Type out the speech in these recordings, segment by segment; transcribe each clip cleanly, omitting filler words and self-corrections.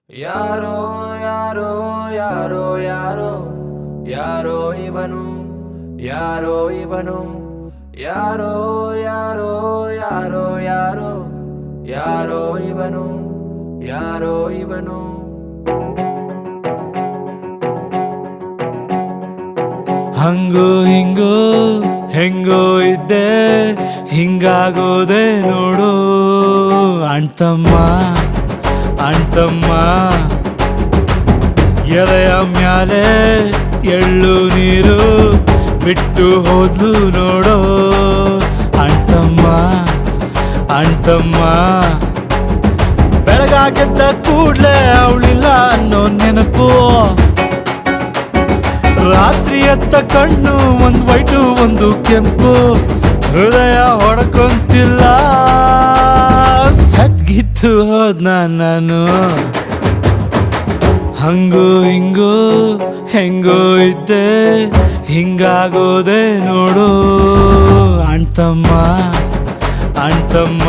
ಯಾರೋ ಯಾರೋ ಯಾರೋ ಯಾರೋ ಯಾರೋ ಇವನು ಯಾರೋ ಇವನು ಯಾರೋ ಯಾರೋ ಯಾರೋ ಯಾರೋ ಯಾರೋ ಇವನು ಯಾರೋ ಇವನು ಹಂಗೋ ಹಿಂಗೋ ಹೆಂಗೋ ಇದ್ದೆ ಹಿಂಗಾಗೋದೆ ನೋಡು ಅಣ್ತಮ್ಮ ಅಣ್ತಮ್ಮ ಎಲೆಯ ಮ್ಯಾಲೆ ಎಳ್ಳು ನೀರು ಬಿಟ್ಟು ಹೋದ್ಲು ನೋಡೋ ಅಣ್ತಮ್ಮ ಅಣ್ತಮ್ಮ ಬೆಳಗಾಗೆದ್ದ ಕೂಡ್ಲೆ ಅವಳಿಲ್ಲ ಅನ್ನೋ ನೆನಪು ರಾತ್ರಿ ಎತ್ತ ಕಣ್ಣು ಒಂದು ವೈಟು ಒಂದು ಕೆಂಪು ಹೃದಯ ಹೊಡ್ಕೊಂತಿಲ್ಲ ಸದ್ಗಿತ್ತು ಹೋದ್ನ ನಾನು ಹಂಗೋ ಹಿಂಗೋ ಹೆಂಗೋ ಇದ್ದೆ ಹಿಂಗಾಗೋದೆ ನೋಡು ಅಣ್ತಮ್ಮ ಅಣ್ತಮ್ಮ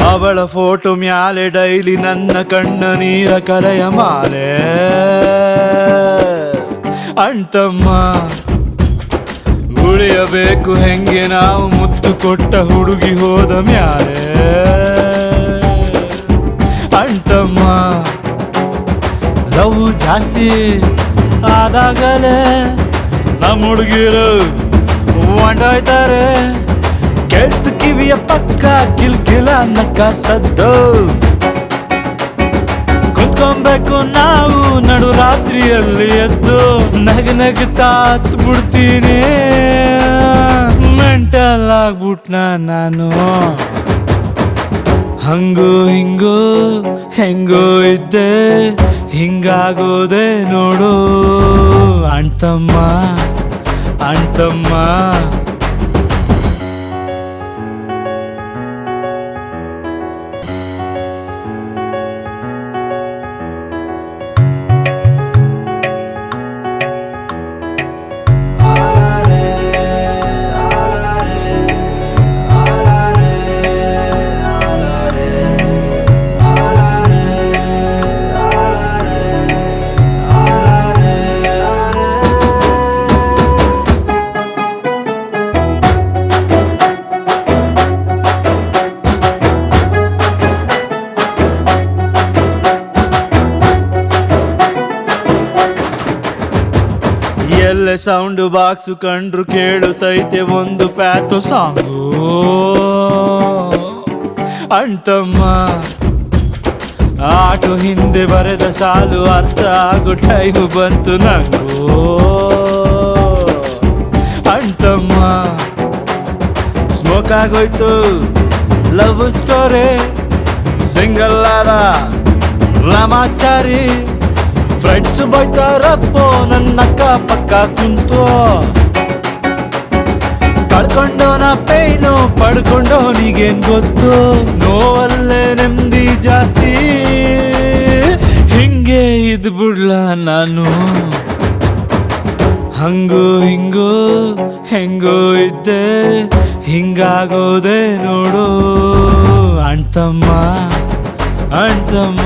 ಅವಳ ಫೋಟೋ ಮ್ಯಾಲೆ ಡೈಲಿ ನನ್ನ ಕಣ್ಣ ನೀರ ಕರೆಯ ಮಾಲೆ ಅಣ್ತಮ್ಮ ಉಳಿಯಬೇಕು ಹೆಂಗೆ ನಾವು ಮುತ್ತು ಕೊಟ್ಟ ಹುಡುಗಿ ಹೋದ ಮ್ಯಾಲೆ ಅಣ್ತಮ್ಮ ಲವ್ ಜಾಸ್ತಿ ಆದಾಗಲೇ ನಮ್ಮ ಹುಡುಗಿರು ಹೊಂಟೋಯ್ತಾರೆ ಕೆಟ್ಟ ಕಿವಿಯ ಪಕ್ಕ ಕಿಲ್ಕಿಲ ನಕ್ಕ ಸದ್ದು ಕುತ್ಕೊಬೇಕು ನಾವು ನಡು ರಾತ್ರಿಯಲ್ಲಿ ಎದ್ದು ನಗನಗ್ತಾ ಹತ್ತು ಬಿಡ್ತೀನಿ ಮೆಂಟಲ್ ಆಗ್ಬಿಟ್ನ ನಾನು ಹಂಗೋ ಹಿಂಗೋ ಹೆಂಗೋ ಇದ್ದೆ ಹಿಂಗಾಗೋದೆ ನೋಡು ಅಣ್ತಮ್ಮ ಅಣ್ತಮ್ಮ ಎಲ್ಲೆ ಸೌಂಡ್ ಬಾಕ್ಸು ಕಂಡ್ರು ಕೇಳುತ್ತೈತೆ ಒಂದು ಪ್ಯಾಟೋ ಸಾಂಗು ಅಣ್ತಮ್ಮ ಆಟೋ ಹಿಂದೆ ಬರೆದ ಸಾಲು ಅರ್ಥ ಆಗೋ ಟೈಮು ಬಂತು ನಂಗೂ ಅಣ್ತಮ್ಮ ಸ್ಮೋಕ್ ಆಗೋಯ್ತು ಲವ್ ಸ್ಟೋರಿ ಸಿಂಗಲ್ ಆದ ರಾಮಾಚಾರಿ ಫ್ರೆಂಡ್ಸ್ ಬೈತಾರಪ್ಪೋ ನನ್ನ ಅಕ್ಕ ಪಕ್ಕ ಕುಂತು ಕಳ್ಕೊಂಡೋನ ಪೈನು ಪಡ್ಕೊಂಡೋನಿಗೇನ್ ಗೊತ್ತು ನೋವಲ್ಲೇ ನೆಮ್ಮದಿ ಜಾಸ್ತಿ ಹಿಂಗೆ ಇದ್ ಬಿಡ್ಲ ನಾನು ಹಂಗೋ ಹಿಂಗೋ ಹೆಂಗೋ ಇದ್ದೆ ಹಿಂಗಾಗೋದೆ ನೋಡು ಅಣ್ತಮ್ಮ ಅಣ್ತಮ್ಮ